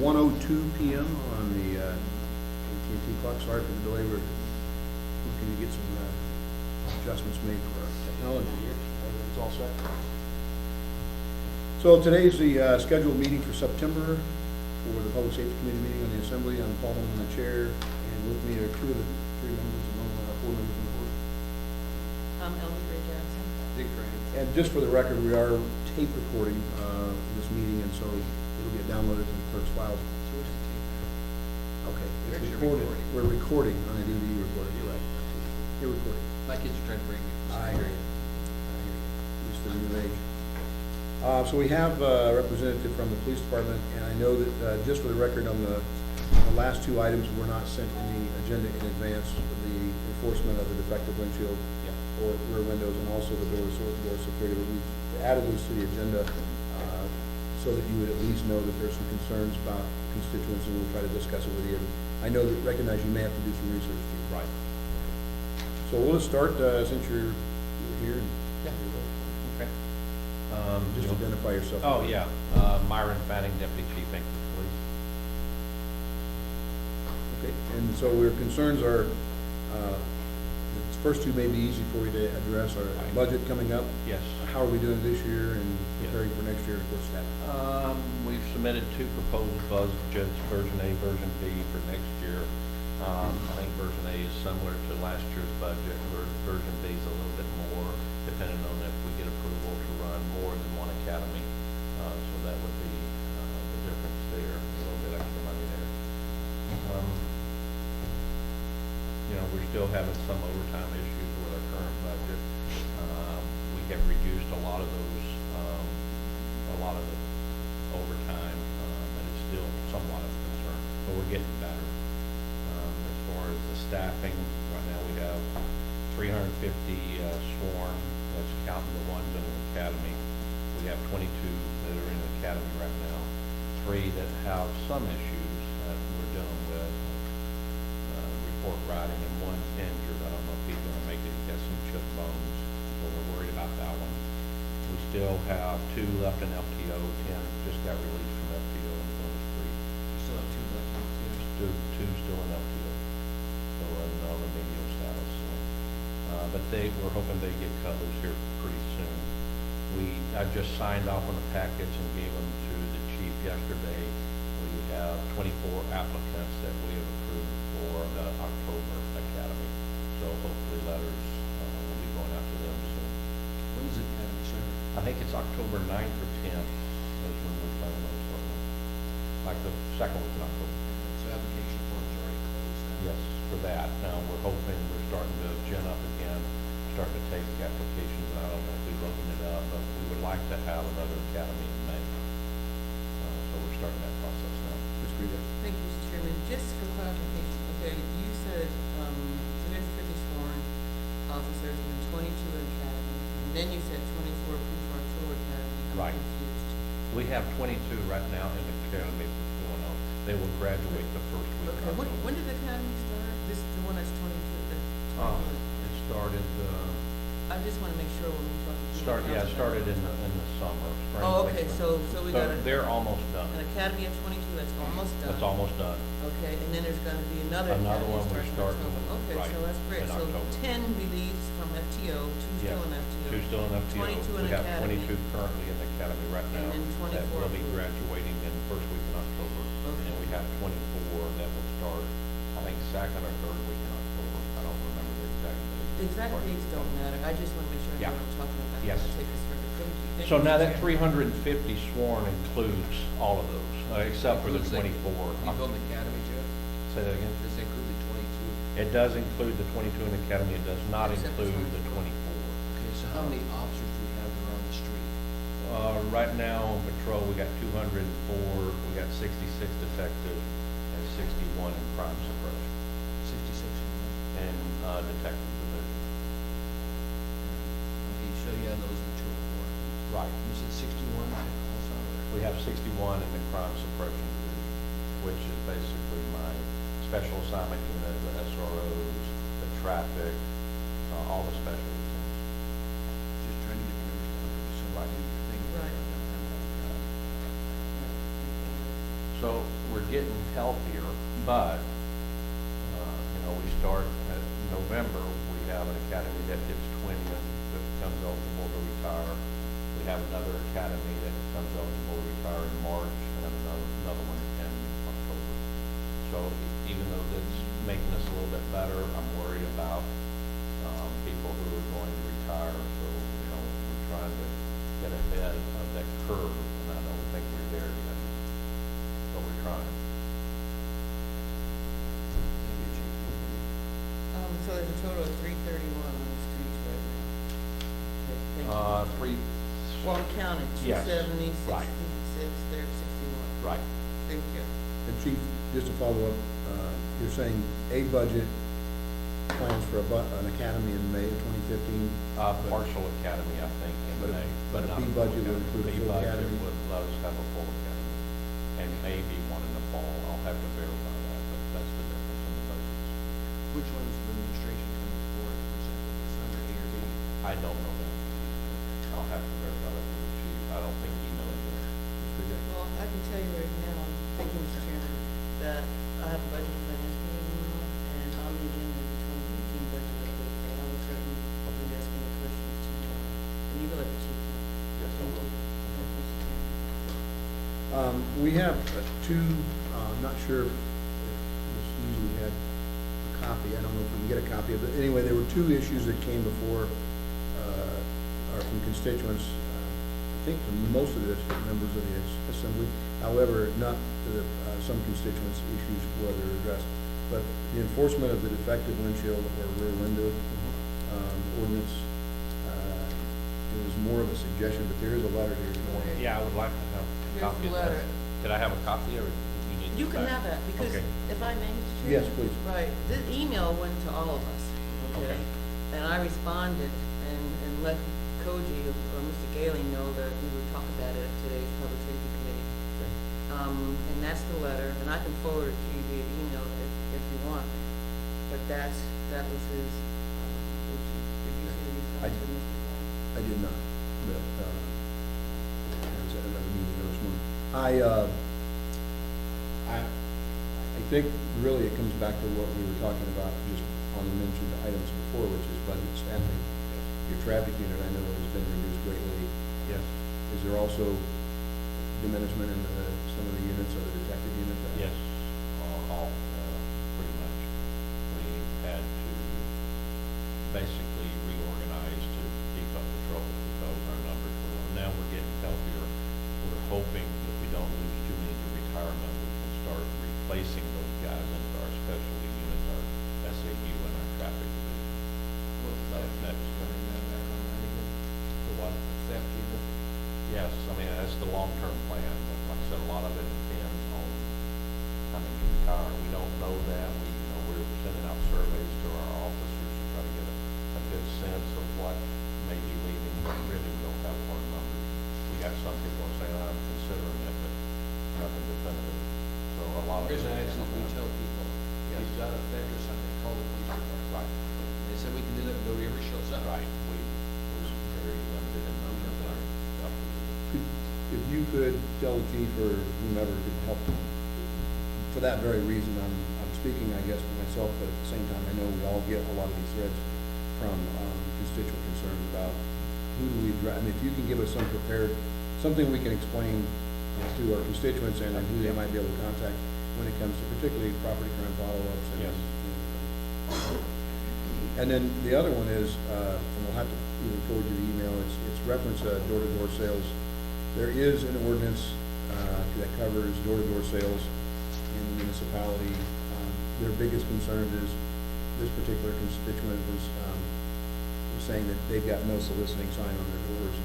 1:02 p.m. on the AT&T clock. Sorry for the delay. We're looking to get some adjustments made for our technology here. Everything's all set. So today's the scheduled meeting for September for the Public Safety Committee meeting on the Assembly. I'm Paul Holman, the chair, and with me are two of the three members and one of our four members on the board. Elby Gray Jackson. Dick Crane. And just for the record, we are tape recording this meeting, and so it'll get downloaded to the clerk's files. So where's the tape? Okay, it's Actually recorded. recording. We're recording on a DVD recorder. You're right. You're recording. My kids are trying to break me. I hear you. I hear you. At least the new age. So we have a representative from the police department, and I know that just for the record, on the last two items were not sent any agenda in advance. The enforcement of the defective windshield or rear windows, and also the door security. But we added those to the agenda so that you would at least know that there's some concerns about constituents, and we'll try to discuss it with you. And I know that recognize you may have to do some research too. Right. So we'll just start since you're here. Yeah. Okay. Just identify yourself. Oh, yeah. Myron Fanning, Deputy Chief, Anchorage Police. Okay, and so our concerns are, the first two may be easy for you to address, our Right. budget coming up. Yes. How are we doing this year and Yeah. preparing for next year, of course, that. We've submitted two proposals, just version A, version B for next year. I think version A is similar to last year's budget, where version B is a little bit more, depending on if we get approval to run more than one academy. So that would be the difference there, a little bit extra money there. We're still having some overtime issues with our current budget. We have reduced a lot of those, a lot of the overtime, and it's still somewhat of a concern, but we're getting better. As far as the staffing, right now we have 350 sworn, that's counting the ones in the academy. We have 22 that are in the academy right now, 3 that have some issues that we're dealing with, report writing, and one's injured. I don't know if he's gonna make it, he has some chip bones, so we're worried about that one. We still have 2 left in FTO, 10 just got released from FTO, and those 3. You still have 2 left in the Two still in FTO, so in remedial status. So. But we're hoping they get colors here pretty soon. I just signed off on the packets and gave them to the chief yesterday. We have 24 applicants that we have approved for the October academy. So hopefully letters will be going out to them soon. When is it academy starting? I think it's October 9th or 10th is when we plan on starting. Like the second week in October. So application forms are already closed then? Yes, for that. Now, we're hoping we're starting to gin up again, starting to take applications. I don't know if we've opened it up, but we would like to have another academy in May. So we're starting that process now. Ms. Green. Thank you, Mr. Chairman. Just for clarification, okay, you said, 250 sworn officers and 22 in academy, and then you said 24 pre-patrol academy. I'm Right. confused. We have 22 right now in the academy that's going on. They will graduate the first week of Okay, October. when did the academy start? This, the one that's 22, the 22? It started, I just want to make sure when we talk. started in the summer. Spring Oh, okay, placement. so we got They're almost done. an academy at 22, that's almost done. That's almost done. Okay, and then there's gonna be another Another academy one we're starting in starting, October. Okay, right, so that's great. in So October. 10 released from FTO, 2 Yeah, still in FTO. 2 still in FTO. 22 in We have academy. 22 currently in the academy right And now. then That 24 will be approved. graduating in the first week in October. Okay. And we have 24 that will start, I think, second or third week in October. I don't remember the exact date. The exact dates don't matter, I just wanna make sure I know Yeah. what I'm talking about. Yes. I'll take this further. Thank you. Thank So you, now Mr. that Chairman. 350 sworn includes all of those, except for the Includes 24. You build an academy, Jeff? Say that again? Does that include the 22? It does include the 22 in the academy. It does not Except for include the 24. 24. Okay, so how many officers do we have that are on the street? Right now on patrol, we got 204, we got 66 detectives and 61 in crime suppression 66? and detective division. Okay, so you have those in 2 or 4. Right. You said 61 also? We have 61 in the crime suppression division, which is basically my special assignment unit, the SROs, the traffic, all the specialties. Just trying to get the numbers down. So Right. do your thing. Right. So we're getting healthier, but, we start at November, we have an academy that hits 20 and that becomes eligible to retire. We have another academy that becomes eligible to retire in March, and another one in October. So even though that's making us a little bit better, I'm worried about people who are going to retire. So, we're trying to get ahead of that curve, and I don't think we're there yet, but we're trying. So there's a total of 331 on the streets right now. Okay, thank you. Three. Well, I'm counting, Yes, 270, right. 66, there's 61. Right. Thank you. And Chief, just to follow up, you're saying a budget plans for an academy in May of 2015? Partial academy, I think, in But a- May. but a not B full budget would academy. include a B full budget academy? would let us have a full academy, and maybe one in the fall. I'll have to verify that, but that's the difference in the budgets. Which one is the administration coming forward to present in December, A or B? I don't know that. I'll have to verify that with the chief. I don't think he knows that. Mr. Dick? Well, I can tell you right now, thank you, Mr. Chairman, that I have a budget and finance committee tomorrow, and I'll meet in with the 2015 budget update, and I will certainly be asking the questions tomorrow. And you can let the chief know. Yes, I Thank will. you. Thank you, Mr. Chairman. We have two, not sure if Ms. Easley had a copy, I don't know if we can get a copy of it. Anyway, there were two issues that came before, or from constituents, I think from most of the members of the assembly. However, not to the, some constituents' issues were addressed. But the enforcement of the defective windshield or rear window ordinance, it was more of a suggestion, but there is a letter here. Okay. Yeah, I would like to have a Here's copy the of that. letter. Could I have a copy, or you need? You it can back? have that, because Okay. if I may, Mr. Chairman? Yes, please. Right, this email went to all of us, okay? Okay. And I responded and let Koji or Mr. Gailey know that we would talk about it at today's Public Safety Committee. And that's the letter, and I can forward it to you via email if you want. But that was his, did you see the response from Mr. Gailey? I did not, but, I was at another meeting this morning. I think really it comes back to what we were talking about just on the mentioned items before, which is budget staffing. Your traffic unit, I know, has been reduced greatly. Yes. Is there also diminishment in some of the units or the detective units? Yes, all, pretty much. We had to basically reorganize to keep up patrols because our numbers were low. Now we're getting healthier. We're hoping if we don't lose too many to retirement, we can start replacing those guys into our specialty units, our SAU and our traffic division. What's So that? next, Bring that back online again? the what? The theft unit? Yes, I mean, that's the long-term plan, but like I said, a lot of it depends on how many retire. We don't know that, we're sending out surveys to our officers to try to get a good sense of what may be leaving, but really we don't have hard numbers. We got some people saying, I'm considering it, but nothing definitive, so a lot of. Here's it an depends answer on we that. tell people, if you've got a theft or something, call the police department. Right, They said we can do that, but nobody ever shows up. right, we're very limited in numbers that are up to. If you could tell the chief or whomever could help, for that very reason, I'm speaking, I guess, for myself, but at the same time, I know we all get a lot of these threads from constituent concerns about who do we address. I mean, if you can give us some prepared, something we can explain to our constituents and who they might be able to contact when it comes to particularly property crime follow-ups. Yes. And then the other one is, and we'll have to either forward you the email, it's reference door-to-door sales. There is an ordinance that covers door-to-door sales in the municipality. Their biggest concern is, this particular constituent was saying that they've got no soliciting sign on their doors.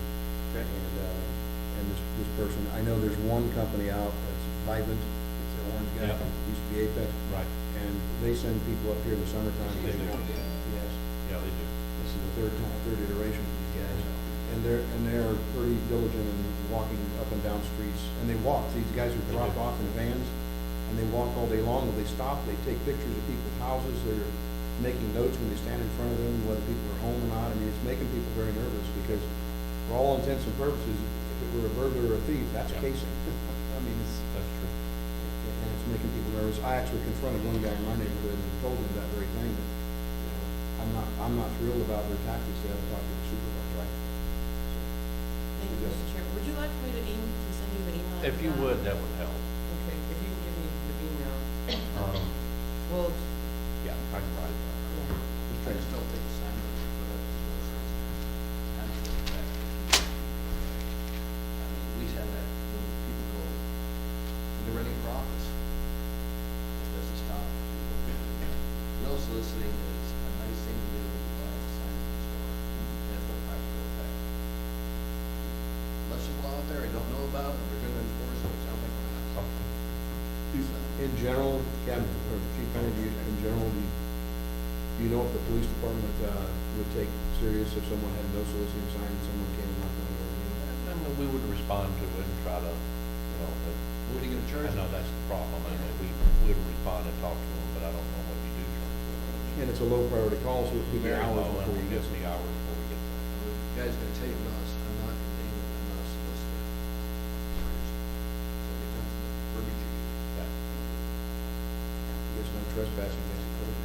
Okay. And this person, I know there's one company out, that's Vivint, it's an orange guy, Yeah. used to be Apex. Right, And they send people up here in the summertime. They do. Yes. yeah, they do. This is the third iteration of these guys. And they're pretty diligent in walking up and down streets, and they walk. These guys are They dropped do. off in vans, and they walk all day long, and they stop, they take pictures of people's houses, they're making notes when they stand in front of them, whether people are home or not. I mean, it's making people very nervous, because for all intents and purposes, if it were a burglar or a thief, that's Yeah. casing. I mean, That's true. I actually confronted one guy in my neighborhood and told him that very thing, that, you know, I'm not thrilled about their tactics, they haven't talked to the supervisor, right? Thank you, Mr. Chairman. Would you like me to send you an email? If you would, that would help. Okay, if you can give me the email. Well, Yeah, I can write it down. yeah. I just don't think it's time to put up these motions. Time to get back. I mean, we have that when people go, when they're running for office. It doesn't stop. No soliciting is a nice thing to do when you buy a sign in the store. It has no practical effect. Unless there's a law out there I don't know about, and they're gonna enforce it, which I don't think we're gonna. So, In general, Captain, or Chief Kennedy, in general, do you know if the police department, would take serious if someone had no soliciting sign and someone came and knocked on the door? And then we would respond to it and try to, you know, but What are you gonna charge I know them? that's the problem. I mean, we would respond and talk to them, but I don't know what you do charge them. And it's a low priority call, so it could be Very hours low, before and you we get get the some. hours before we get there. The guy's gonna tell you, no, I'm not your neighbor, I'm not a solicitor. So it depends on the verbiage you use. Yeah. There's no trespassing against the code.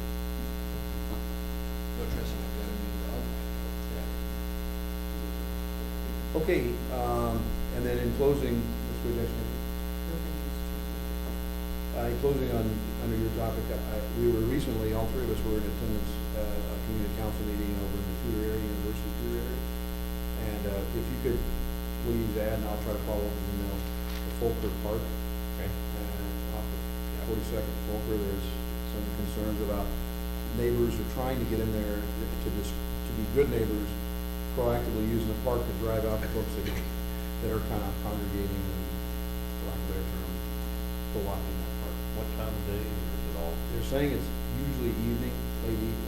No trusting I've got a new dog. Okay, and then in closing, Mr. Wojciechowski, No, thank you, Mr. Chairman. in closing under your topic, we were recently, all three of us were in attendance at a community council meeting over in the Tudor area, University Tudor area. And if you could please add, and I'll try to follow up with email, the Folker Park, Okay. and off of 42nd Folker, there's some concerns about neighbors are trying to get in there to be good neighbors, proactively using the park to drive out the folks that are kind of congregating and, for lack of a better term, co-opting that park. What time of day is it all? They're saying it's usually evening,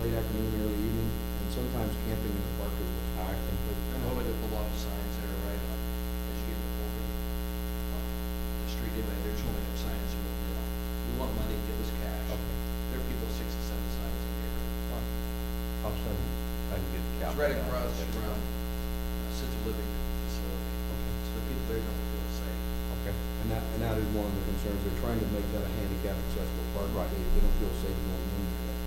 late afternoon, early evening, and sometimes camping in the park is what's high. I'm hoping to pull off the signs that are right up as you get in the Fulton. The street, anyway, they're just holding up signs with, we want money, give us cash. Okay. There are people 6 to 7 signs in here. I'll send, I can get It's Cal. right across from assisted living facility. So the people there don't feel safe. Okay. And that is one of the concerns. They're trying to make that a handicap accessible park. Right. They don't feel safe going into that.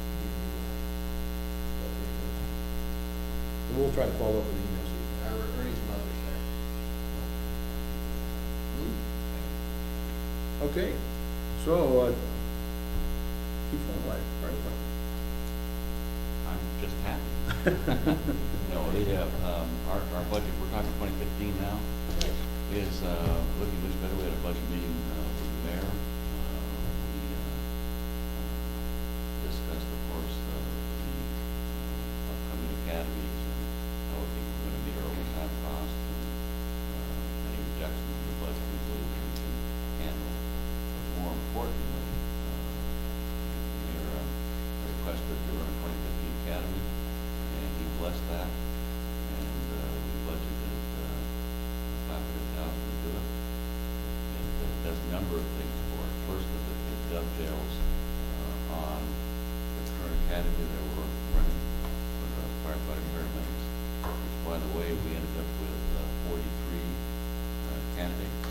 And we'll try to follow up with emails. Ernie's mother's there. Okay, so, keep on light, fire department. I'm just happy. No, our budget, we're talking 2015 now, is looking much better. We had a budget meeting with the mayor. We discussed, of course, the upcoming academies and how we think we're going to meet our overtime costs and any reductions in the budget we believe we can handle. But more importantly, the mayor requested to run a 2015 academy, and he blessed that, and we budgeted $500,000 to do it. It does a number of things for it. First, it dovetails on the current academy that we're running for the firefighter paramedics, which, by the way, we ended up with 43 candidates.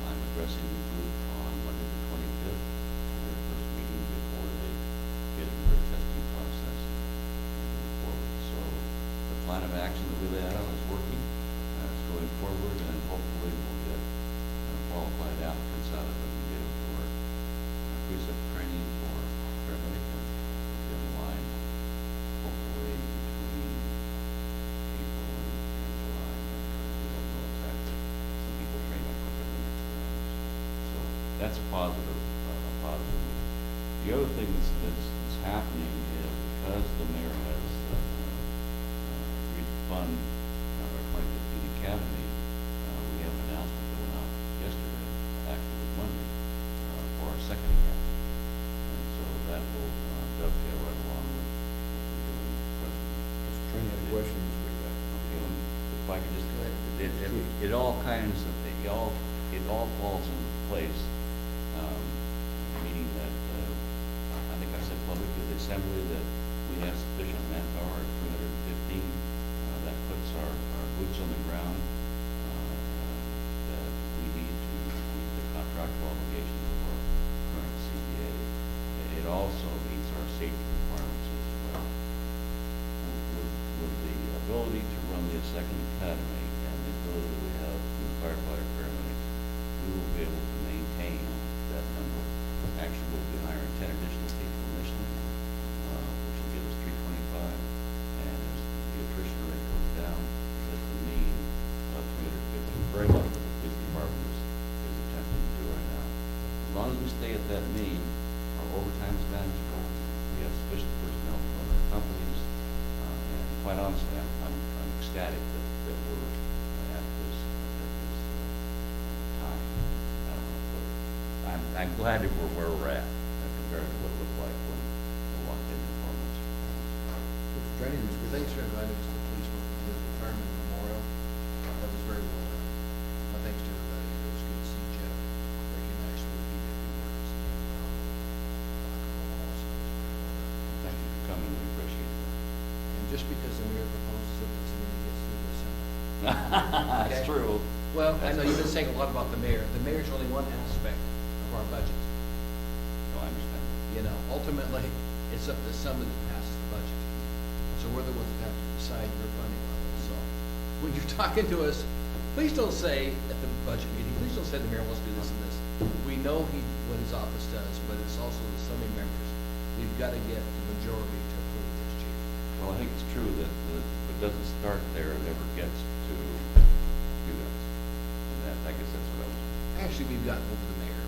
I'm addressing the group on Monday the 25th, their first meeting before they get into their testing process and move forward. So the plan of action that we laid out is working, it's going forward, and hopefully we'll get qualified applicants out of it and get them to work. Precept training for paramedic and get in line, hopefully between April and July. We don't know exactly. Some people train up quicker than others. So that's a positive. The other thing that's happening is because the mayor has agreed to fund our 2015 academy, we have an announcement that went out yesterday, actually Monday, for our second academy. And so that will dovetail right along with what we're doing presently. Mr. Trainee had a question. Okay, if I could just go ahead, it all kinds of, it all falls into place, meaning that, I think I said publicly at the assembly that we have sufficient manpower at 315. That puts our boots on the ground, that we need to meet the contractual obligations of our current CBA. long as we stay at that mean, our overtime is manageable, we have sufficient personnel to run our companies, and quite honestly, I'm ecstatic that we're at this time. I don't know, but I'm glad that we're where we're at compared to what it looked like when I walked in the performance. Mr. Training, Mr. Thanks for inviting us to the police for the retirement memorial. That was very well done. My thanks to everybody. It was good to see Jeff recognized for the DPW work and seeing him around the wall. So it was very well done. Thank you for coming, we appreciate that. And just because the mayor proposes it doesn't mean he gets to do this. That's true. Well, I know you've been saying a lot about the mayor. The mayor's only one aspect of our budget. No, I understand. You know, ultimately, it's up to somebody that passes the budget. So we're the ones that have to decide your funding level. So when you're talking to us, please don't say at the budget meeting, please don't say the mayor wants to do this and this. We know what his office does, but it's also the so many members. We've got to get the majority to approve this, chief. Well, I think it's true that if it doesn't start there, it never gets to you guys. And that, I guess that's what I was, Actually, we've gotten over the mayors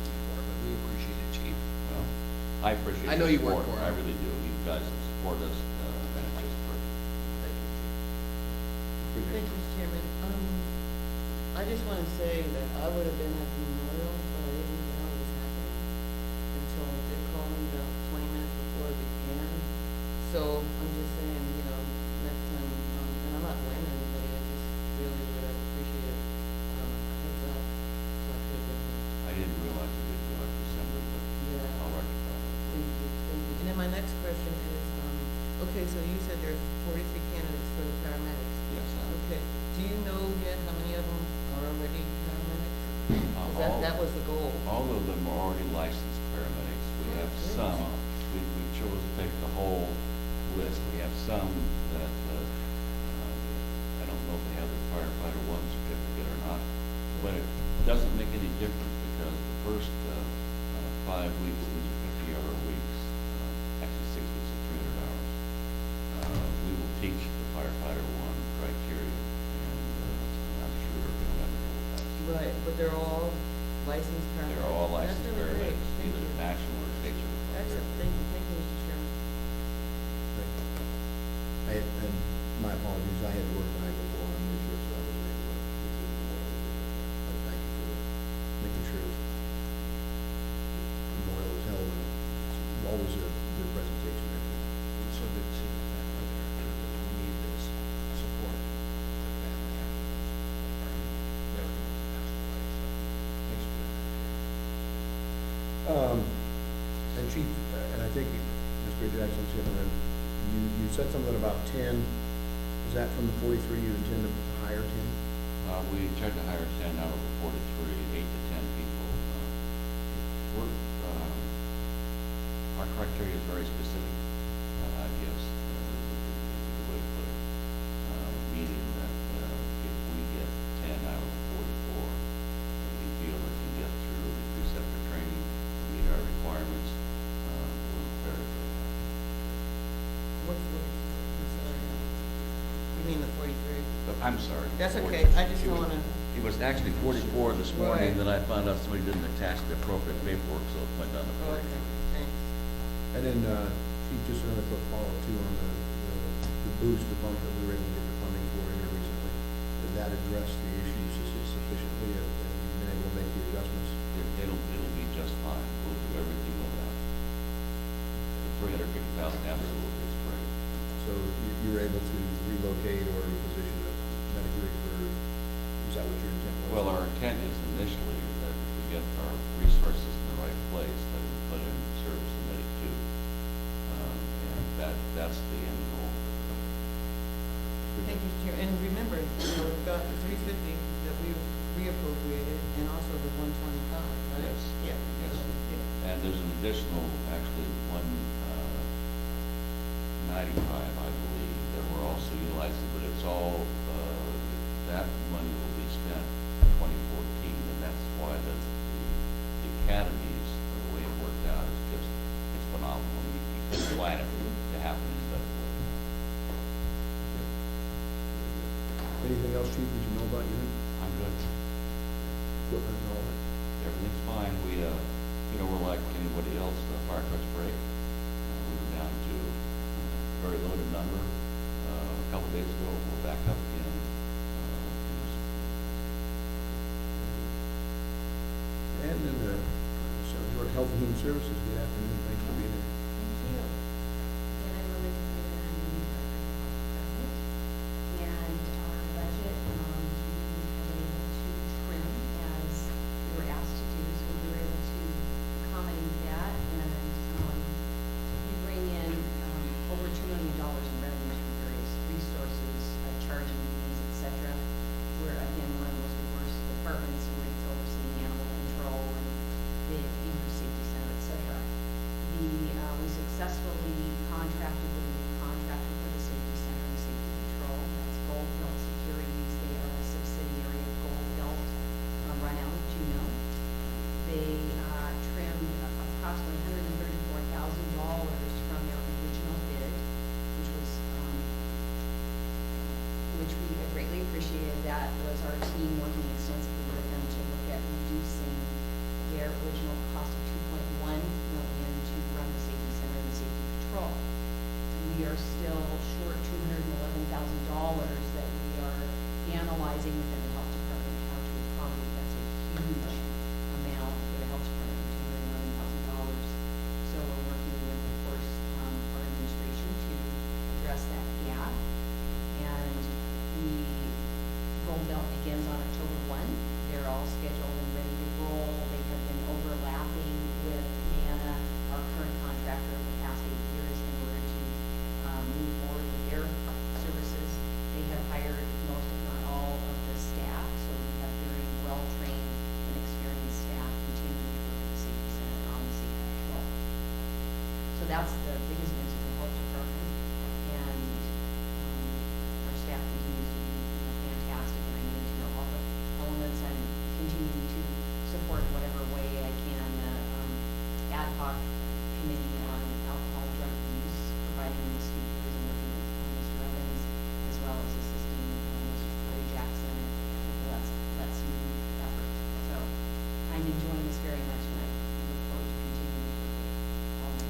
before, but we appreciate it, chief. well, I appreciate I know your you work support. for it. I really do. You guys have supported us, and it's just great. Thank you, chief. Thank you, Mr. Chairman. I just want to say that I would have been at the memorial, but I didn't know it was happening until they called me about 20 minutes before it began. So I'm just saying, you know, next time, and I'm not blaming anybody, I just really would have appreciated heads up, so I could have been here. I didn't realize it didn't go out December, but Yeah. I'll rectify that. Thank you, thank you. And then my next question is, okay, so you said there's 43 candidates for the paramedics. Yes, Okay, do you know yet how many of them are already paramedics? 'Cause all- that was the goal. all of them are already licensed paramedics. We have Great. some, we chose to take the whole list. We have some that, I don't know if they have the firefighter one certificate or not, but it doesn't make any difference because the first 5 weeks, these are 50-hour weeks, actually 6 weeks of 300 hours. We will teach the firefighter one criteria, and I'm sure they'll have a couple passes. Right, but they're all licensed paramedics? They're all licensed That's really great. paramedics, Thank either you. national or state certified. Excellent, thank you, Mr. Chairman. And my apologies, I had to work the night before on New Year's, so I wasn't able to see the memorial. But thank you for making sure that the memorial was held, and it's always a good presentation. It's so good to see the family there, because we need this support, the family after those, everyone who's passed away, so thanks for doing that. And Chief, and I think Mr. Jackson, you said something about 10. Is that from the 43 you intend to hire 10? We tried to hire 10 out of the 43, 8 to 10 people. Our criteria is very specific, I guess, is a good way to put it. Meaning that if we get 10 out of the 44, that we feel that can get through the preceptor training, meet our requirements, we're very, very happy. I'm sorry. You mean the 43? But I'm sorry. That's 40. okay, I just don't wanna. It was actually 44 this morning, Right. then I found out somebody didn't attach the appropriate paperwork, so it went down to 43. Okay, thanks. And then, Chief, just another quick follow-up too on the boost, the bump that we were able to get the funding for here recently. Did that address the issues sufficiently? Have you been able to make the adjustments? It'll be just fine. We'll do everything with that. The $350,000 absolutely is great. So you're able to relocate or reposition a medic rig for, is that what your intent was? Well, our intent is initially that if we get our resources in the right place, that we put in service the Medic 2. And that's the end goal. Thank you, Chair. And remember, we've got the 350 that we've reappropriated and also the 125, right? Yes. Yeah. Yes. Yeah. And there's an additional, actually, 195, I believe, that we're also utilizing, but it's all, that money will be spent in 2014, and that's why the academies, the way it worked out is just, it's phenomenal. I mean, you couldn't plan it to happen any better way. Anything else, Chief, that you know about your I'm good. equipment and all that? Everything's fine. We Health and Human Services, good afternoon, thanks for being here. Thank you. Again, I'm Linda Committed, I'm the new director of the health department. And our budget, we have been able to trim as we were asked to do, so we were able to accommodate that. And we bring in over $2 million in revenues from various resources, charging fees, et cetera. We're, again, one of the most diverse departments, where it's overseeing animal control and the increased safety center, et cetera. We successfully contracted with a new contractor for the safety center and safety control. That's Gold Belt Securities. They are a subsidiary of Gold Belt, run out of Juneau. They trimmed approximately $134,000 from their original bid, which we greatly appreciated. That was our team working extensively with them to look at reducing their original cost of $2.1 million to run the safety center and the safety patrol. We are still short $211,000 that we are analyzing within the health department how to accommodate. That's a huge amount for the health department, $211,000. So we're working with, of course, our administration to address that gap. And Gold Belt begins on October 1. They're all scheduled and ready to roll. They have been overlapping with Humana, our current contractor, of the past 8 years in order to move forward with their services. They have hired most, if not all, of the staff, so we have very well-trained and experienced staff continuing to work at the safety center and on the safety patrol. So that's the biggest news in the health department. And our staff continues to be fantastic, and I need to know all the elements. I'm continuing to support in whatever way I can ad hoc committee on alcohol drug use, providing the speakers and working with Mr. Evans, as well as assisting Mr. Cody Jackson and Let's Move effort. So I'm enjoying this very much, and I look forward to continuing to work with all my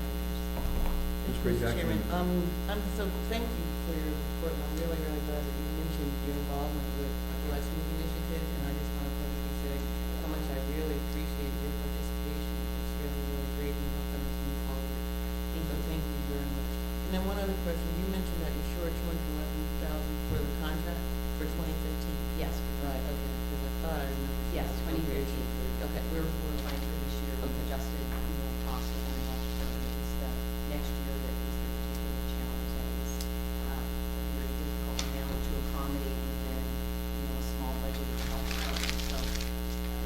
members. That's great, Mr. Jacqueline. Chairman, so thank you for your report, and I'm really, really glad that you mentioned your involvement with the Let's Move initiative, and I just want to publicly say how much I really appreciate your participation. It's really, really great in helping us move forward. So thank you very much. And then one other question, you mentioned that you're short $211,000 for the contract for 2015. Yes. Right, okay, because I thought I remember. Yes, 2015. Okay, We're fine for this year. We've adjusted, costs within the health department. It's the next year that is the particular challenge that is a very difficult amount to accommodate within, a small budget of the health department. So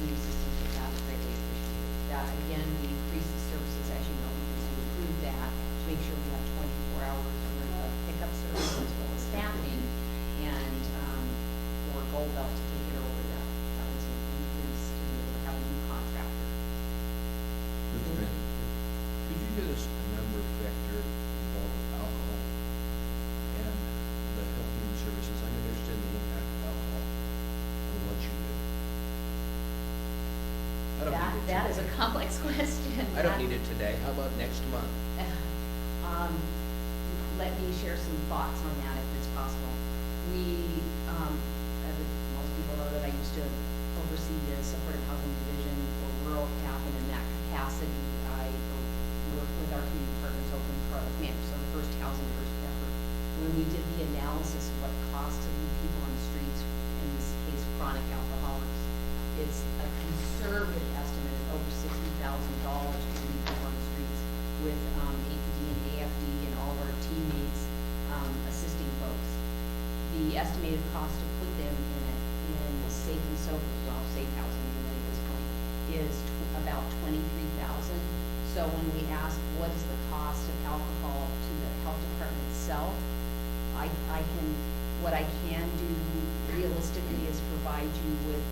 we assistance with that, greatly appreciated. That, again, we increase the services, as you know, because we improved that to make sure we have 24 hours worth of pickup service as well as staffing. And for Gold Belt to take it over, that was an increase to be able to have a new contractor. Mr. Grant. Could you give us a number factor involved with alcohol and the health and human services? I'm interested in the impact of alcohol on what you do. I don't need it That is a today. complex question. I don't need it today. How about next month? Let me share some thoughts on that if it's possible. Most people know that I used to oversee the supportive housing division for rural CAP, and in that capacity, I work with our community partners over in product management, so the first housing first effort. When we did the analysis of what it costs to leave people on the streets, in this case chronic alcoholics, it's a conservative estimate of over $60,000 to leave people on the streets, with APD and AFD and all of our teammates assisting folks. The estimated cost to put them in safe and sober, safe housing really at this point, is about $23,000. So when we ask what is the cost of alcohol to the health department itself, what I can do realistically is provide you with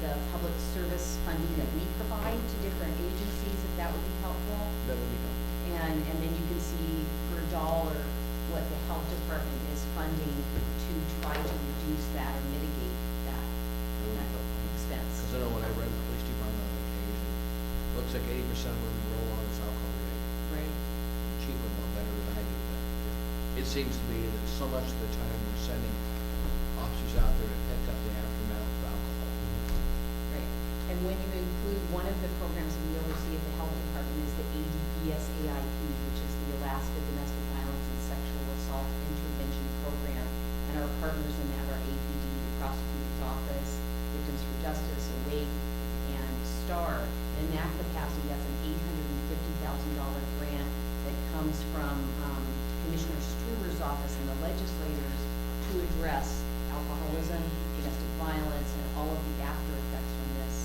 the public service funding that we provide to different agencies, if that would be helpful. That would be helpful. And then you can see per dollar what the health department is funding to try to reduce that or mitigate that expense. Because I know when I read the police department on occasion, looks like 80% of where we roll on is alcohol related. Right. Chief would know better than I do, but it seems to be that so much of the time we're sending officers out there to pick up the aftermath of alcohol. Right. And when you include one of the programs which is the Alaska Domestic Violence and Sexual Assault Intervention Program. And our partners in that are APD, the Prosecutor's Office, Victims for Justice, AWAKE, and STAR. In that capacity, that's an $850,000 grant that comes from Commissioner Struer's office and the legislators to address alcoholism, domestic violence, and all of the after effects from this.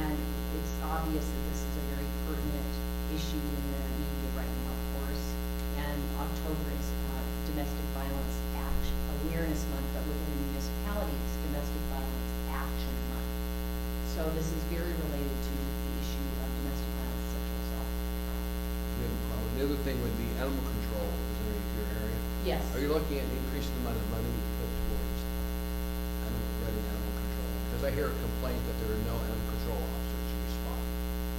And it's obvious that this is a very pertinent issue in the media right now, of course. And October is Domestic Violence Awareness Month, but within the municipality, it's Domestic Violence Action Month. So this is very related to the issue of domestic violence and sexual assault. We have a problem. The other thing would be animal control, is there your area? Yes. Are you looking at increasing the amount of money we put towards running animal control? Because I hear a complaint that there are no animal control officers to respond.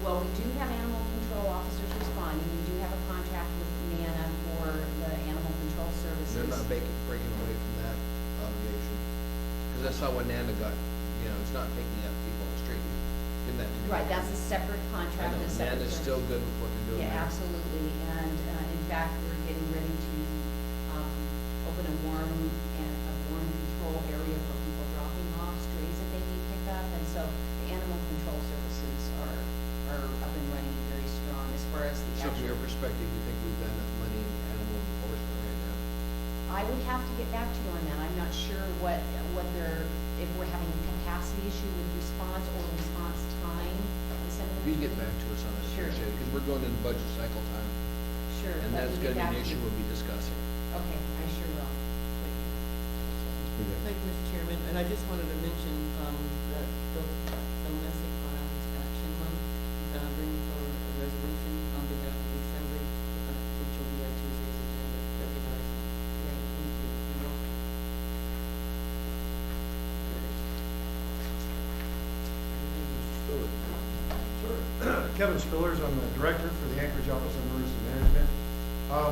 Well, we do have animal control officers responding. We do have a contract with NANA for the animal control services. They're not breaking away from that obligation. Because that's not what Nana got, it's not picking up people on the street, giving that to. Right, that's a separate I contract. know, a separate Nana's service. still good with what they're doing. Yeah, there. absolutely. And in fact, we're getting ready to open a warm control area for people dropping off strays that they need pick up. And so the animal control services are up and running and very strong as far as the So from your actual. perspective, you think we've got enough money in animal enforcement right now? I would have to get back to you on that. I'm not sure if we're having a capacity issue with response or response time. If you get back to us on it, Sure. because we're going into budget cycle time, Sure. and let that's me get gonna back be an to issue you. we'll be discussing. Okay, I sure will. Thank you, Mr. Chairman, and I just wanted to mention, that the Domestic Violence Action Month, bringing forward a resolution on behalf of the Assembly, which will be on Tuesday's agenda, recognizing. Great, thank you. You're welcome. Sure. Kevin Spillers, I'm the director for the Anchorage Office of Emergency Management.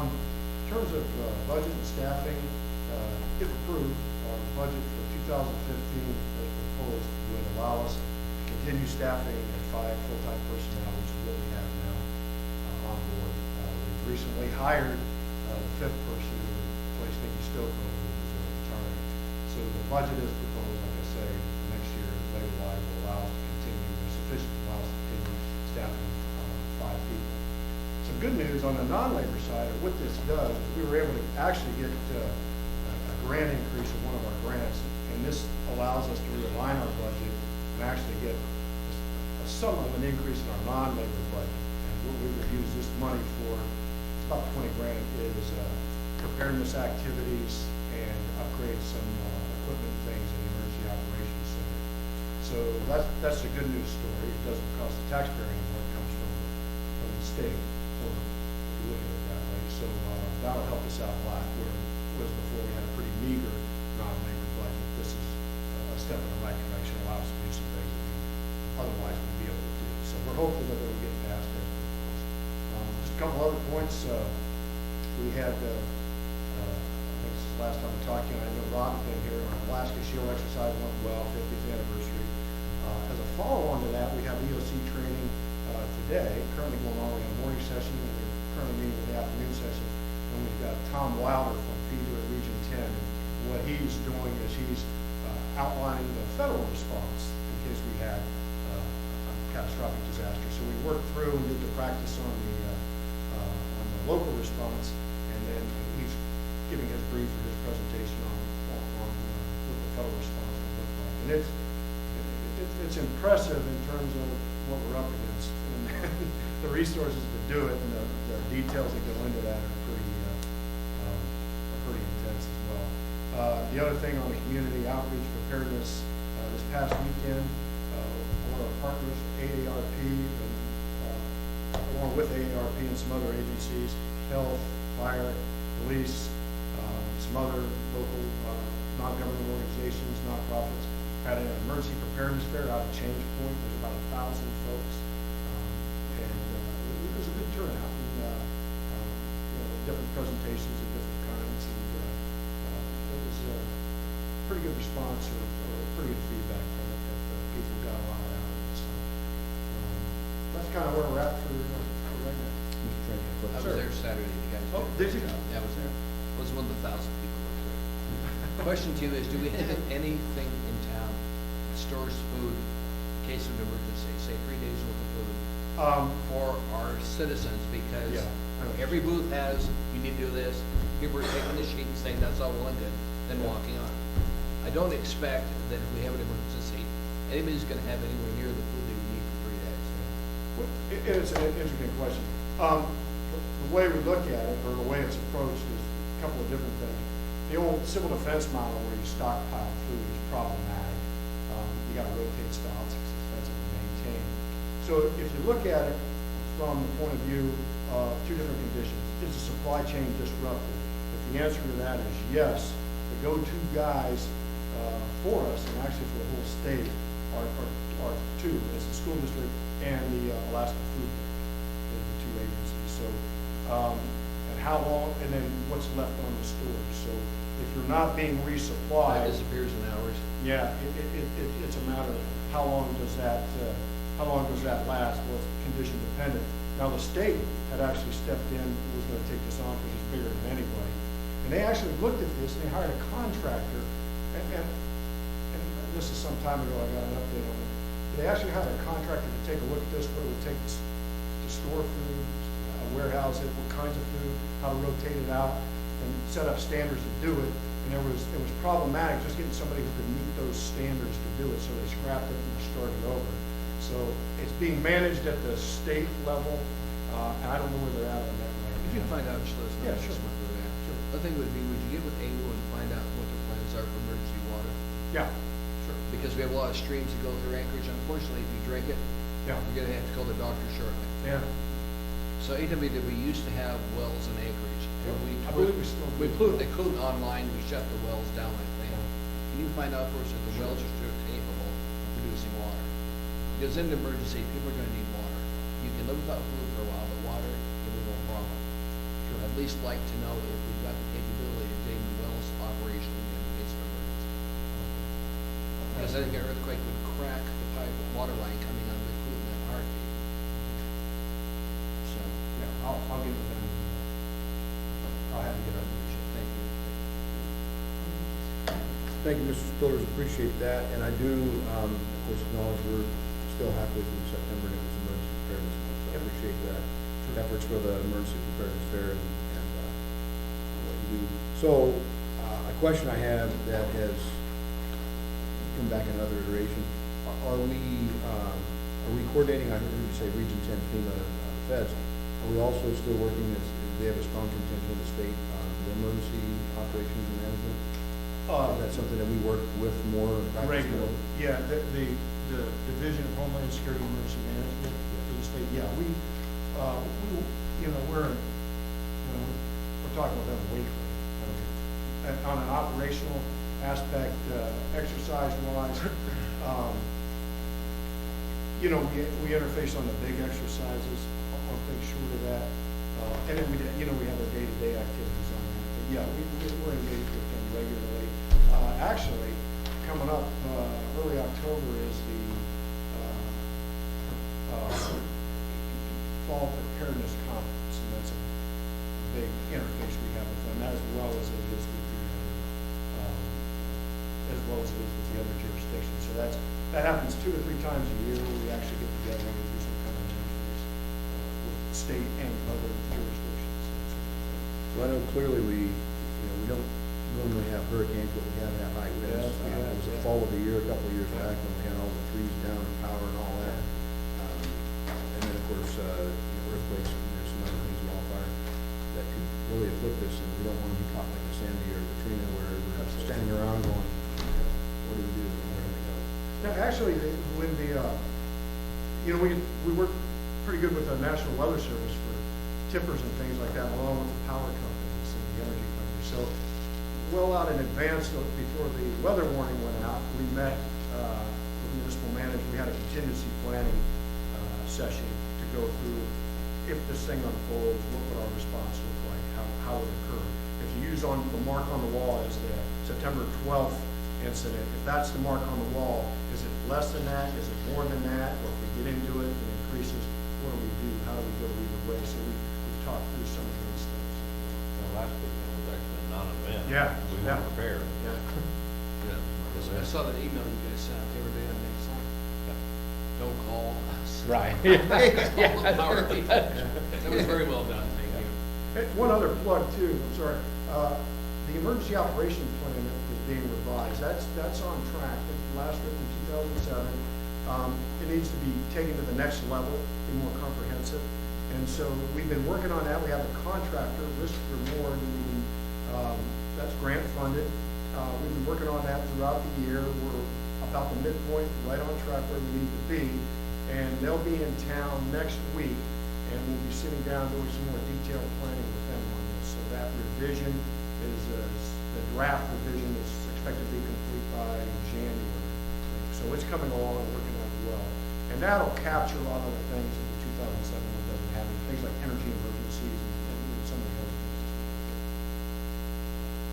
In terms of budget and staffing, if approved, our budget for 2015 as proposed would allow us to continue staffing at 5 full-time personnel, which is what we have now on board. We've recently hired the 5th person to replace Nikki Stoko, who is retiring. So the budget is proposed, like I say, for next year, labor-wise, will allow us to continue, there's sufficient to allow us to continue staffing 5 people. Some good news on the non-labor side of what this does is we were able to actually get a grant increase in one of our grants, and this allows us to realign our budget and actually get a sum of an increase in our non-labor budget. And what we would use this money for, it's about 20 grand, is preparedness activities and upgrade some equipment things in the Emergency Operations Center. So that's a good news story. It doesn't cost the taxpayer anymore. It comes from the state, or if you look at it that way. So that'll help us out a lot, whereas before we had a pretty meager non-labor budget. This is a step in the right direction, allows us to do some things that we otherwise wouldn't be able to do. So we're hopeful that it'll get past that. Just a couple other points. We had, I think this is the last time we talked to you, I know Rob's been here, our Alaska Shield exercise went well, 50th anniversary. As a follow-on to that, we have EOC training today, currently going on. We have a morning session, and we're currently meeting with the afternoon session. And we've got Tom Wilder from FEDA Region 10. And what he's doing is he's outlining the federal response in case we had a catastrophic disaster. So we worked through and did the practice on the local response, and then he's giving his brief or his presentation on what the federal response would look like. And it's impressive in terms of what we're up against, and the resources to do it, and the details that go into that are pretty intense as well. The other thing on the community outreach preparedness, this past weekend, one of our partners, AARP, and, along with AARP and some other agencies, health, fire, police, some other local non-governmental organizations, nonprofits, had an emergency preparedness fair out at Change Point. There's about 1,000 folks, and it was a good turnout. And, different presentations of different kinds, and it was a pretty good response or pretty good feedback from it. That people got a lot out of it. So that's kind of where we're at for right now. Mr. Trainer, I was Sir. there Saturday, you guys Oh, did a did you? great job. Yeah, I was there. I was one of the 1,000 people that were there. Question to you is, do we have anything in town that stores food in case of an emergency, say 3 days worth of food, for our citizens? Because Yeah. every booth has, you need to do this, people are taking the sheet and saying that's all well and good, then walking on. I don't expect that if we have an emergency, anybody's gonna have anywhere near the food they would need for 3 days. Well, it's an interesting question. The way we look at it, or the way it's approached, is a couple of different things. The old civil defense model where you stockpile food is problematic. You gotta rotate stocks, it's expensive to maintain. So if you look at it from the point of view of two different conditions, is the supply chain disrupted? If the answer to that is yes, the go-to guys for us, and actually for the whole state, are two. It's the school district and the Alaska Food Bank, the two agencies. So, and how long, and then what's left on the stores. So if you're not being That resupplied, disappears in hours. yeah, it's a matter of how long does that last? Well, it's condition dependent. Now, the state had actually stepped in, was gonna take this on because it's bigger than anybody. And they actually looked at this and they hired a contractor, and this is some time ago, I got an update on it. They actually hired a contractor to take a look at this, what it would take to store food, warehouse it, what kinds of food, how to rotate it out, and set up standards to do it. And it was problematic just getting somebody who could meet those standards to do it, so they scrapped it and started over. So it's being managed at the state level, and I don't know where they're at on that right If you can now. find out, just let us know. Yeah, next sure. month where they're at. The thing would be, would you get with AWO and find out what their plans are for emergency water? Yeah, sure. Because we have a lot of streams that go through Anchorage. Unfortunately, if you drink it, Yeah, you're gonna have to call the doctor shortly. yeah. So AWW used to have wells in Anchorage. And I believe we still do. We put the code online, we shut the wells down, I think. Can you find out for us if the wells are still capable of producing water? Because in an emergency, people are gonna need water. You can live without food for a while, but water, you will no problem. I'd at least like to know if we've got the capability of getting the wells operational in case of emergency. Because I think an earthquake would crack the pipe, water line coming out of the equipment in a heartbeat. So, Yeah, I'll get with them. I'll have to get our leadership. thank you. Thank you, Mr. Spillers, appreciate that, and I do, of course, acknowledge we're still halfway through September, and it was Emergency Preparedness Month, so I appreciate that, efforts for the Emergency Preparedness Fair and what you do. So, a question I have that has come back in another iteration, are we coordinating, I heard you say Region 10 FEMA, the feds, are we also still working, do they have a strong contingent of the state on the emergency operations and management? Is that something that we work with more? practice more? Regular, yeah, the Division of Homeland Security Emergency Management for the state, yeah, we're talking about them weekly. And on an operational aspect, exercise-wise, we interface on the big exercises, on things short of that. And then we have our day-to-day activities on that. But yeah, we're engaged with them regularly. Actually, coming up, early October is the Fall Preparedness Conference, and that's a big interface we have with them, as well as it is with the other jurisdictions. So that happens 2 or 3 times a year, where we actually get together and do some kind of interface with state and other jurisdictions. So I know clearly we don't normally have hurricanes, but we have had high winds. Yes, we have, It was the yeah. fall of the year, a couple of years back, when we had all the trees down and power and all that. And then, of course, earthquakes, and there's some other things, wildfire, that could really afflict us, and we don't want to be caught like a Sandy or Katrina, where we're standing around going, what do we do, and where do we go? Now, actually, when we work pretty good with the National Weather Service for tippers and things like that, along with the power companies and the energy companies. So, well out in advance, before the weather warning went out, we met with municipal managers. We had a contingency planning session to go through, if this thing unfolds, what would our response look like, how would it occur. If you use on the mark on the wall as the September 12th incident, if that's the mark on the wall, is it less than that, is it more than that, or if we get into it and it increases, what do we do, how do we go either way? So we've talked through some of those things. Yeah, We yeah. weren't prepared. Yeah. I saw that email you guys sent out the other day on May second. Don't call us. Right. That was very well done, thank you. Hey, one other plug too, I'm sorry. The emergency operations plan that is being revised, that's on track. It last written in 2007. It needs to be taken to the next level, be more comprehensive. And so we've been working on that. We have a contractor, Risk Reward, that's grant funded. We've been working on that throughout the year. We're about the midpoint, right on track where we need to be. And they'll be in town next week, and we'll be sitting down doing some more detailed planning with them on this. So that revision is, the draft revision is expected to be complete by January. So it's coming along and working out well. And that'll capture a lot of the things in 2007 that doesn't have, things like energy emergencies and some of the other things.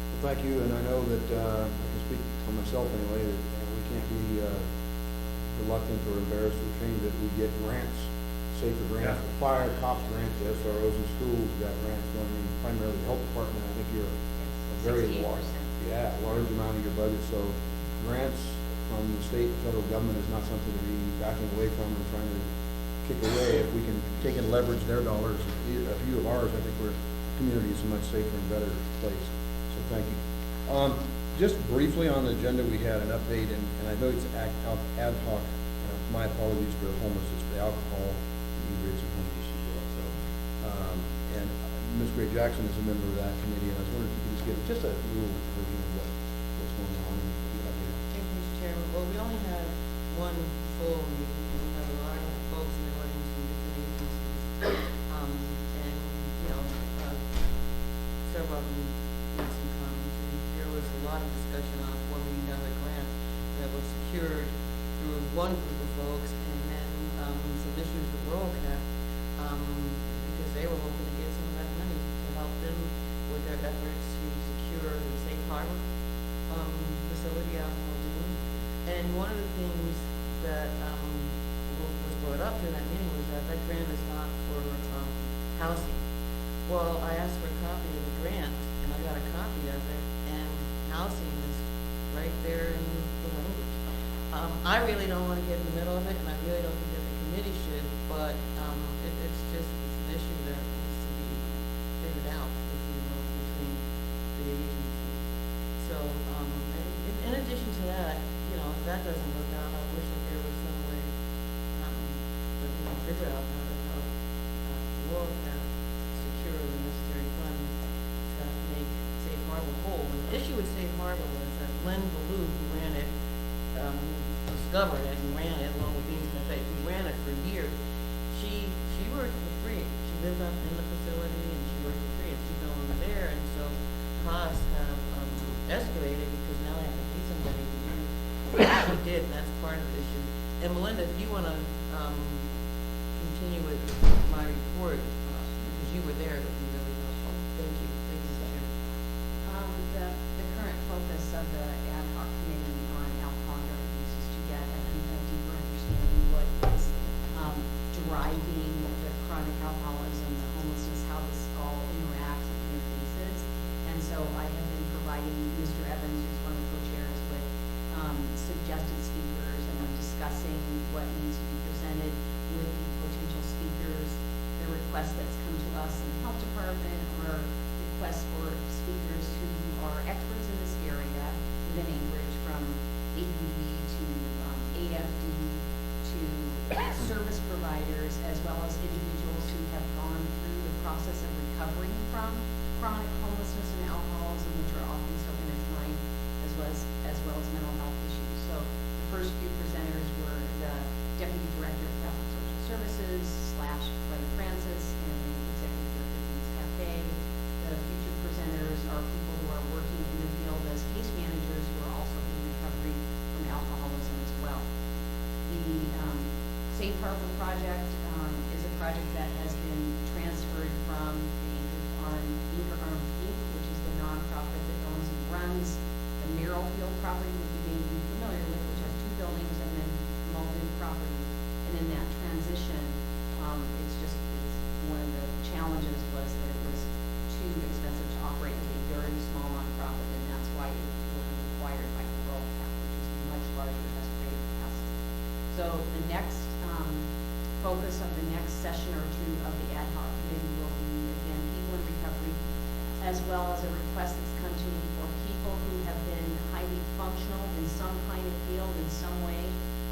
Well, thank you, and I know that, I can speak for myself anyway, that we can't be reluctant or embarrassed or ashamed that we get grants, safer grants, Yeah. fire, cops grants, SROs and schools got grants going, I mean, primarily the health department, I think you're a very large, 68%. large amount of your budget, so grants from the state and federal government is not something to be backing away from and trying to kick away. If we can take and leverage their dollars, a few of ours, I think our community is a much safer and better place, so thank you. Just briefly on the agenda, we had an update, and I know it's ad hoc, my apologies for the homeless, it's the alcohol, inebriates and homeless issues also. And Ms. Gray Jackson is a member of that committee, and I was wondering if you could just give just a little version of what's going on and the update. Thank you, Mr. Chairman. Well, we only had one full meeting, and we have a lot of folks in the audience from different agencies. And, you know, several of them made some comments, and there was a lot of discussion on forming another grant that was secured through one group of folks, and then, some issues with Rural Cap, because they were hoping to get some of that money to help them with their efforts to secure the safe harbor, facility out in Muldoon. And one of the things that, was brought up during that meeting was that that grant is not for, housing. Well, I asked for a copy of the grant, and I got a copy of it, and housing is right there in the language. I really don't want to get in the middle of it, and I really don't think that the committee should, but, it's an issue that needs to be figured out, if you will, between the agencies. So, in addition to that, you know, if that doesn't work out, I wish that there was some way, that we can figure out how to help, the world can secure the necessary funds to make Safe Harbor whole. And the issue with Safe Harbor was that Len Ballou, who ran it, discovered it and ran it along with Beans Cafe, who ran it for years. She worked for free. She lived up in the facility and she worked for free, and she's no longer there, and so costs have escalated because now they have to pay somebody to do what she did, and that's part of the issue. And Melinda, if you want to continue with my report, because you were there, it would be really helpful. Thank you. Thank you, Mr. Chair. The current focus of the ad hoc committee on alcohol and drug use is to get a deeper understanding of what is driving the chronic alcoholism, the homelessness, how this all interacts and interfaces. And so I have been providing Mr. Evans, who's one of the co-chairs, with suggested speakers, and I'm discussing what needs to be presented with the potential speakers. The request that's come to us in the health department are requests for speakers who are experts in this area within Anchorage, from ABD to AFD to service providers, as well as individuals who have gone through the process of recovering from chronic homelessness and alcoholism, which are often so intertwined, as well as mental health issues. So the first few presenters were the Deputy Director of Catholic Social Services / Brother Francis, and the Executive Director of Beans Cafe. The future presenters are people who are working in the field as case managers who are also in recovery from alcoholism as well. The Safe Harbor Project is a project that has been transferred from the Anchor Arms Inc., which is the nonprofit that owns and runs the Merrillfield property, which you may be familiar with, which has 2 buildings, and then Muldoon property. And in that transition, it's one of the challenges was that it was too expensive to operate with a very small nonprofit the next session or two of the ad hoc committee will be, again, people in recovery, as well as a request that's come to me for people who have been highly functional in some kind of field, in some way,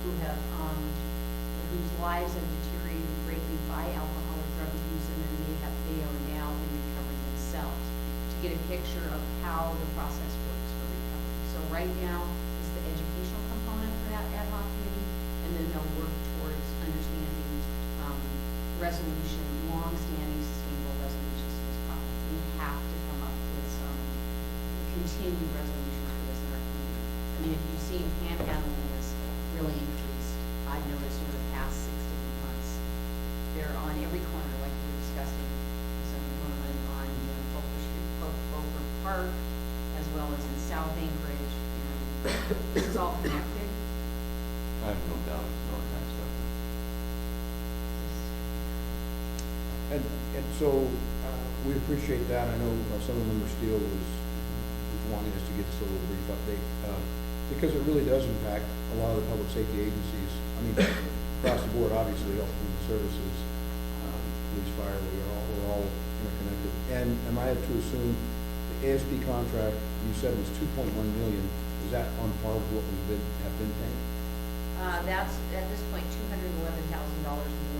whose lives have deteriorated greatly by alcohol or drug abuse, and then they are now in recovery themselves, to get a picture of how the process works for recovery. So right now is the educational component for that ad hoc committee, and then they'll work towards understanding resolution, long-standing sustainable resolutions to this problem. We have to come up with some continued resolutions for this in our community. I mean, if you've seen panhandling has really increased, I've noticed over the past 6 to 8 months. They're on every corner, like we were discussing, some women on Beaufort Street, Beaufort Park, as well as in South Anchorage, and this is all connected. I have no doubt it's an organized effort. And so, we appreciate that. I know some of Member Steele was wanting us to get this a little brief update, because it really does impact a lot of the public safety agencies. I mean, across the board, obviously, health and human services, police, fire, we're all interconnected. And am I to assume the ASP contract, you said was 2.1 million, is that on par with what have been paying? That's, at this point, $211,000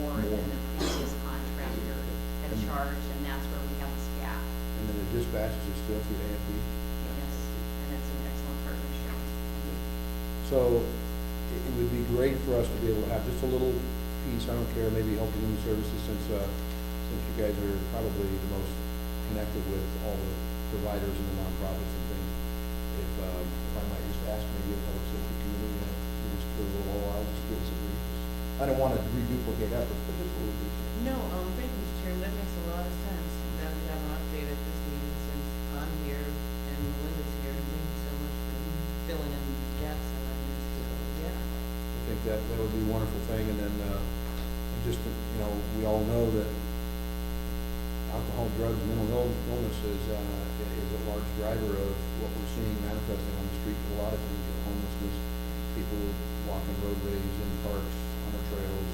more than the previous contractor had charged, and that's where we have this gap. And then the dispatches are still through the AFB? Yes, and it's an excellent partnership. So it would be great for us to be able to have just a little piece, I don't care, maybe Health and Human Services, since you guys are probably the most connected with all the providers and the nonprofits and things. If I might just ask maybe a public safety committee, just for a little while, just give us a brief. I don't want to reduplicate efforts, but just a little brief. No, thank you, Mr. Chairman, that makes a lot of sense, and that we have an update at this meeting since I'm here and Melinda's here, and thank you so much for filling in the gaps and letting us do it. Yeah. I think that would be a wonderful thing, and then, just, we all know that alcohol, drugs, mental illness is a large driver of what we're seeing manifesting on the street. A lot of things, homelessness, people walking roadways, in parks, on the trails,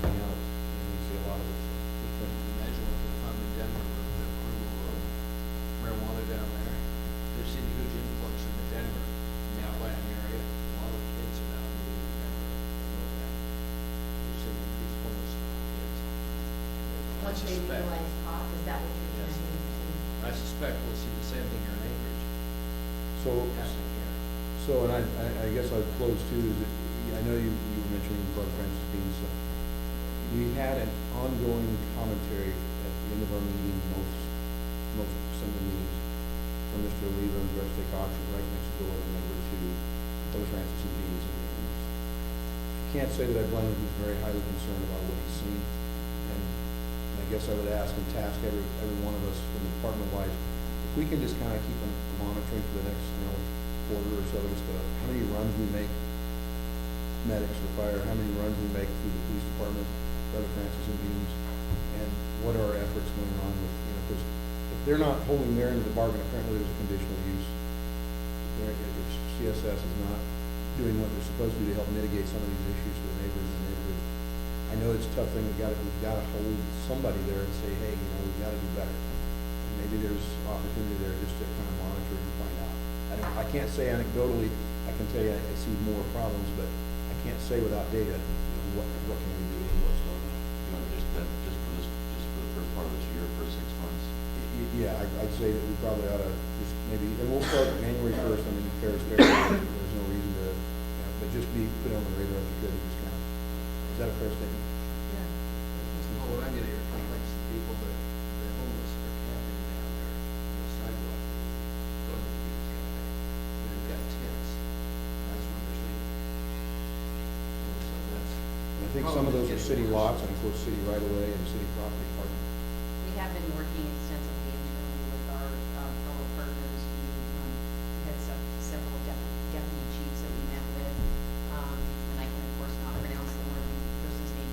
camping out, and we see a lot of it. Imagine what they found in Denver with the approval of marijuana down there. They've seen a huge influx in the Denver, in the outlying area. A lot of kids are now moving to Denver. I know that. They've seen increased homelessness of kids. Once they legalize pot, is that what you're Yes. saying? I suspect we'll see the same thing here in Anchorage So, happening here. and I guess I'd close too, is that, I know you were mentioning Brother Francis Bean, so we had an ongoing commentary at the end of our meeting, most Sunday meetings, from Mr. Oliva and Brother State Oxford, right next door, remember, to Brother Francis and Beans. I can't say that I blame him, he's very highly concerned about what he's seen, and I guess I would ask and task every one of us from the department-wise, if we can just kind of keep monitoring for the next, quarter or so, as to how many runs we make, medics or fire, how many runs we make through the police department, Brother Francis and Beans, and what are our efforts going on with, because if they're not holding their end of the bargain, apparently there's a conditional use. If CSS is not doing what they're supposed to do to help mitigate some of these issues for the neighbors in the neighborhood, I know it's a tough thing, we've got to hold somebody there and say, hey, we've got to do better. And maybe there's opportunity there just to kind of monitor and find out. I can't say anecdotally, I can tell you I see more problems, but I can't say without data, what can we do and what's going on. You know, just for the first part of this year, for 6 months. Yeah, I'd say that we probably ought to just maybe, and we'll start January 1st, I mean, fair is fair, there's no reason to, but just put it on the radar if you could, and just kind of, is that a fair statement? Well, when I get here, complaints to people that the homeless are camping down there on the sidewalk, going to the beach camping. They've got tents, and that's where they're sleeping. And so that's. And I think some of those are city lots, and of course, city right of way and city property parking. We have been working extensively internally with our fellow partners. We had several deputy chiefs that we met with, and I can of course not pronounce the one person's name.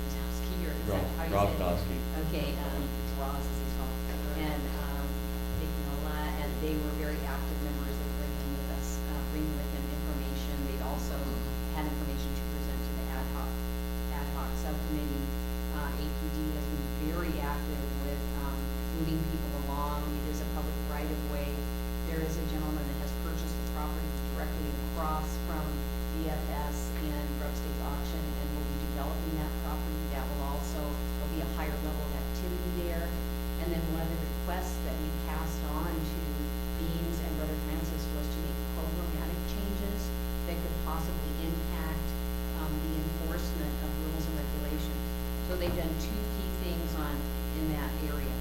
Drozowski, or is that how you say it? Drozdowski. Okay, Droz is his called, and Ignola, and they were very active members. They were bringing with us, bringing with them information. They also had information to present to the ad hoc subcommittee. APD has been very active with moving people along. It is a public right-of-way. There is a gentleman that has purchased the property directly across from DFS and Grub State Auction and will be developing that property. That will also, there'll be a higher level of activity there. And then one of the requests that we passed on to Beans and Brother Francis was to make programmatic changes that could possibly impact the enforcement of rules and regulations. So they've done two key things in that area.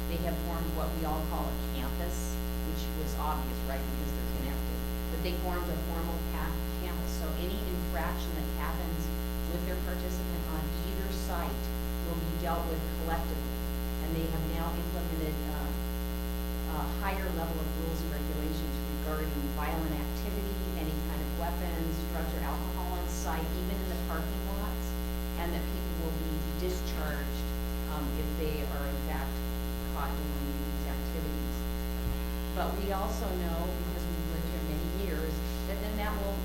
They have formed what we all call a campus, which was obvious, right, because they're connected. But they formed a formal campus, so any infraction that happens with their participant on either site will be dealt with collectively. And they have now implemented a higher level of rules and regulations regarding violent activity, any kind of weapons, drugs, or alcohol on site, even in the parking lots, and that people will be discharged if they are in fact caught doing these activities. But we also know, because we've lived here many years, that then that will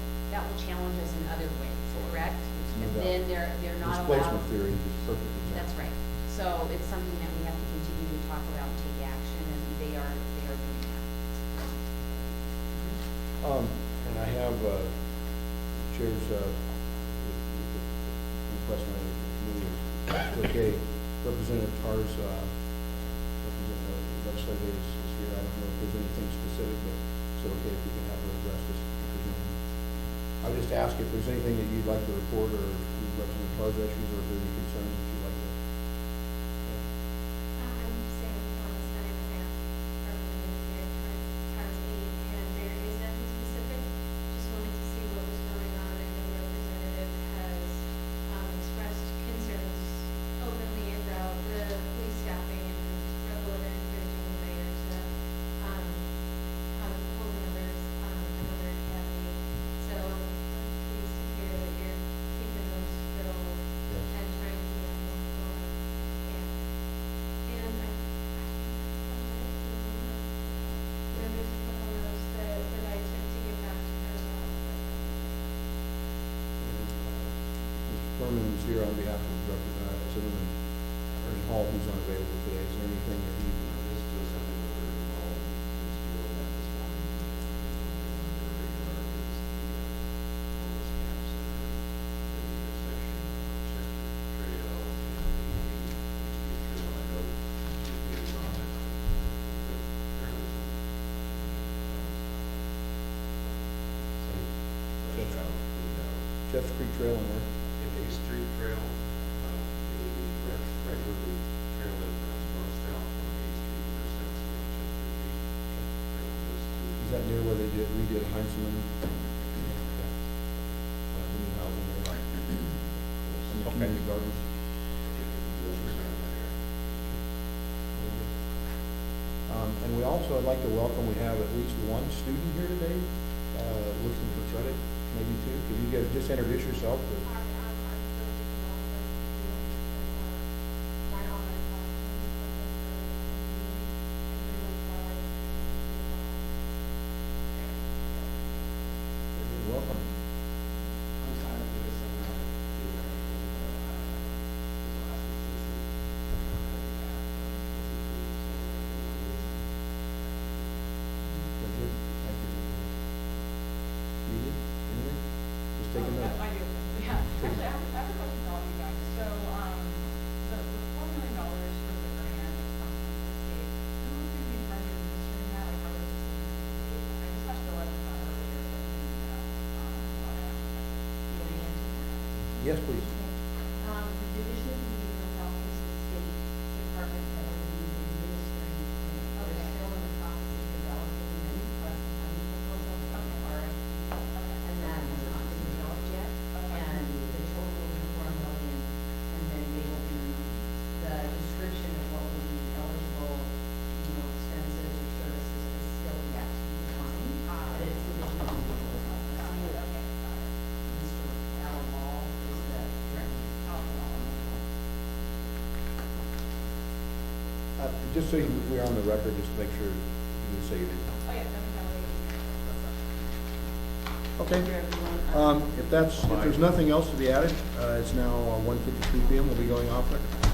challenge us in other ways, correct? And then they're not allowed. Displacement theory is perfect example. That's right. So it's something that we have to continue to talk about and take action, and they are doing that. And I have, Chair's, request my committee, okay, Representative Tarr's, legislative is here. I don't know if there's anything specific, but is it okay if we can have her address this? I would just ask if there's anything that you'd like to report, or Representative Tarr's issues, or if there are any concerns that you'd like to. I'm Sarah Thomas, I am representing Tara's aide, and there is nothing specific, just wanted to see what was going on. I know the representative has expressed concerns openly about the police staffing and struggle in encouraging the mayor to have full numbers another academy. So I'm pleased to hear that you're keeping those filled and trying to get more going. And members propose that I took to get back to her job. Mr. Furman is here on behalf of Senator Ernie Hall, who's unavailable today. Is there anything that you? This is something that we're involved in, is doing that this morning. Under regular is the homeless camps that are in the intersection of Sector Trail and the Trail. I know Chief is on it. Jeff Creek Trail and where? A Street Trail, the regularly trail that runs north-south from A Street intersects with Chester Beach. Trail goes to. Is that near where they redid Heinzelman? The new housing there. And the community gardens. And we also, I'd like to welcome, we have at least one student here today, looking for credit, maybe two. Could you guys just introduce yourself? Welcome. Very good. Thank you. You did? Anything? Just taking notes. I do, yeah. Actually, I have a question for all you guys. So, the $4 million for the grant from the state, who would be in charge of administering that? Like, how does this, I discussed the website earlier, but Yes, please. The Division of Behavioral Health is the state department that will be administering. They're still in the process of developing the proposal from the RFP. And that has not been developed yet. And the total will be $4 million. And then they will be, the description of what will be eligible, expenses or services is still yet to be defined. But it's the Division of Behavioral Health. Mr. Alan Wall is the director. Just so we're on the record, just to make sure you say your name. Oh, yeah, let me know. Okay. Thank you, everyone. If there's nothing else to be added, it's now 1:53 PM, we'll be going off record.